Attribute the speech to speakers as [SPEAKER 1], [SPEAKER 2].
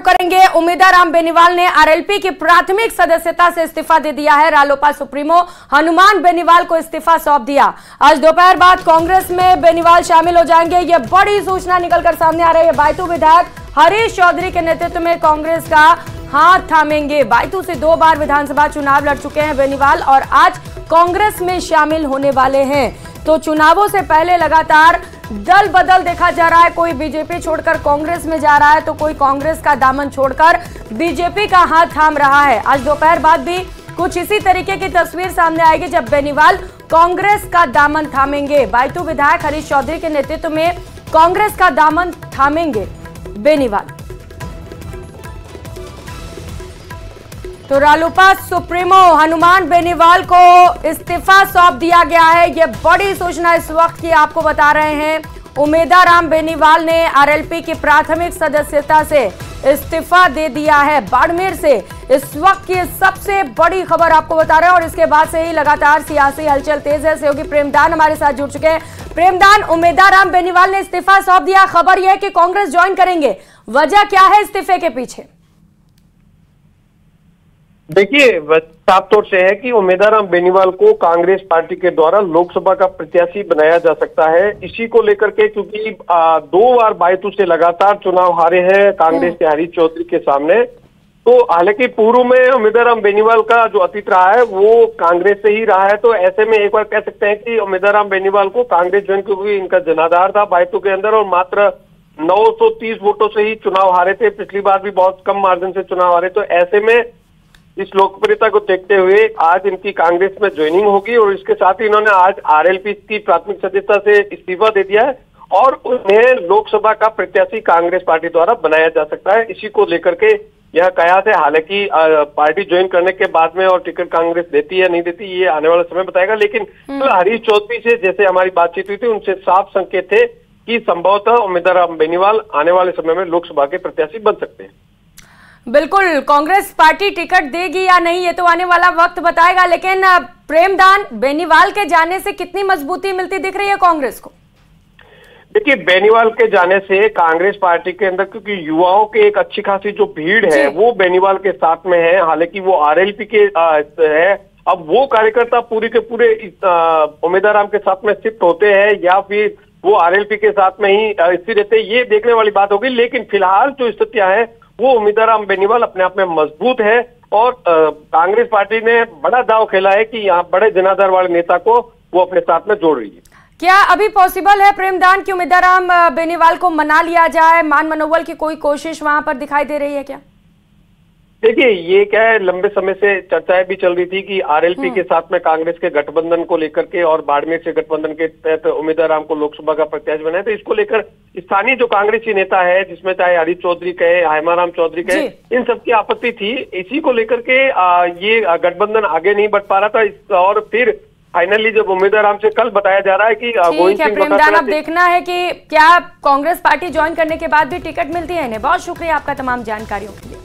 [SPEAKER 1] करेंगे। उमेदाराम बेनीवाल ने आरएलपी की प्राथमिक सदस्यता से इस्तीफा दे दिया है। रालोपा सुप्रीमो हनुमान बेनीवाल को इस्तीफा सौंप दिया। आज दोपहर बाद कांग्रेस में बेनीवाल शामिल हो जाएंगे। यह बड़ी सूचना निकलकर सामने आ रही है। बायतू विधायक हरीश चौधरी के नेतृत्व में कांग्रेस का हाथ थामेंगे। बायतू से 2 बार विधानसभा चुनाव लड़ चुके हैं बेनीवाल और आज कांग्रेस में शामिल होने वाले हैं। तो चुनावों से पहले लगातार दल बदल देखा जा रहा है। कोई बीजेपी छोड़कर कांग्रेस में जा रहा है तो कोई कांग्रेस का दामन छोड़कर बीजेपी का हाथ थाम रहा है। आज दोपहर बाद भी कुछ इसी तरीके की तस्वीर सामने आएगी जब बेनीवाल कांग्रेस का दामन थामेंगे। बायतू विधायक हरीश चौधरी के नेतृत्व में कांग्रेस का दामन थामेंगे बेनीवाल। तो रालोपा सुप्रीमो हनुमान बेनीवाल को इस्तीफा सौंप दिया गया है। यह बड़ी सूचना इस वक्त की आपको बता रहे हैं। उमेदाराम बेनीवाल ने आरएलपी की प्राथमिक सदस्यता से इस्तीफा दे दिया है। बाड़मेर से इस वक्त की सबसे बड़ी खबर आपको बता रहे हैं और इसके बाद से ही लगातार सियासी हलचल तेज है। सहयोगी प्रेमदान हमारे साथ जुड़ चुके हैं। प्रेमदान, उमेदाराम बेनीवाल ने इस्तीफा सौंप दिया, खबर यह है कि कांग्रेस ज्वाइन करेंगे, वजह क्या है इस्तीफे के पीछे?
[SPEAKER 2] देखिए, साफ तौर से है कि उमेदाराम बेनीवाल को कांग्रेस पार्टी के द्वारा लोकसभा का प्रत्याशी बनाया जा सकता है। इसी को लेकर के क्योंकि 2 बार बायतू से लगातार चुनाव हारे हैं कांग्रेस के हरीश चौधरी के सामने। तो हालांकि पूर्व में उमेदाराम बेनीवाल का जो अतीत रहा है वो कांग्रेस से ही रहा है। तो ऐसे में एक बार कह सकते हैं कि उमेदाराम बेनीवाल को कांग्रेस ज्वाइन, क्योंकि इनका जनाधार था बायतू के अंदर और मात्र 930 वोटों से ही चुनाव हारे थे। पिछली बार भी बहुत कम मार्जिन से चुनाव हारे। तो ऐसे में इस लोकप्रियता को देखते हुए आज इनकी कांग्रेस में ज्वाइनिंग होगी और इसके साथ ही इन्होंने आज आरएलपी की प्राथमिक सदस्यता से इस्तीफा दे दिया है और उन्हें लोकसभा का प्रत्याशी कांग्रेस पार्टी द्वारा बनाया जा सकता है। इसी को लेकर के यह कयास है। हालांकि पार्टी ज्वाइन करने के बाद में और टिकट कांग्रेस देती है नहीं देती ये आने वाला समय बताएगा। लेकिन तो हरीश चौधरी से जैसे हमारी बातचीत हुई थी उनसे साफ संकेत थे कि संभवतः उमेदाराम बेनीवाल आने वाले समय में लोकसभा के प्रत्याशी बन सकते हैं।
[SPEAKER 1] बिल्कुल, कांग्रेस पार्टी टिकट देगी या नहीं ये तो आने वाला वक्त बताएगा। लेकिन प्रेमदान, बेनीवाल के जाने से कितनी मजबूती मिलती दिख रही है कांग्रेस को?
[SPEAKER 2] देखिए, बेनीवाल के जाने से कांग्रेस पार्टी के अंदर क्योंकि युवाओं के एक अच्छी खासी जो भीड़ है वो बेनीवाल के साथ में है। हालांकि वो आरएलपी के है। अब वो कार्यकर्ता पूरी के पूरे उमेदाराम के साथ में शिफ्ट होते हैं या फिर वो आरएलपी के साथ में ही स्थिर रहते हैं, ये देखने वाली बात होगी। लेकिन फिलहाल जो स्थितियां हैं वो उमेदाराम बेनीवाल अपने आप में मजबूत है और कांग्रेस पार्टी ने बड़ा दाव खेला है कि यहाँ बड़े जनाधार वाले नेता को वो अपने साथ में जोड़ रही है।
[SPEAKER 1] क्या अभी पॉसिबल है प्रेमदान कि उमेदाराम बेनीवाल को मना लिया जाए? मान मनोबल की कोई कोशिश वहां पर दिखाई दे रही है क्या?
[SPEAKER 2] देखिए, ये क्या है, लंबे समय से चर्चाएं भी चल रही थी कि आरएलपी के साथ में कांग्रेस के गठबंधन को लेकर के और बाड़मेर से गठबंधन के तहत उमेदाराम को लोकसभा का प्रत्याशी बनाए। तो इसको लेकर स्थानीय जो कांग्रेसी नेता है, जिसमें चाहे हरीश चौधरी कहे, हेमाराम चौधरी कहे, इन सबकी आपत्ति थी। इसी को लेकर के ये गठबंधन आगे नहीं बढ़ पा रहा था और फिर फाइनली जब उमेदाराम से कल बताया जा रहा है कि
[SPEAKER 1] ठीक है प्रेमदान, अब देखना है कि क्या कांग्रेस पार्टी ज्वाइन करने के बाद भी टिकट मिलती है इन्हें। बहुत शुक्रिया आपका तमाम जानकारियों के लिए।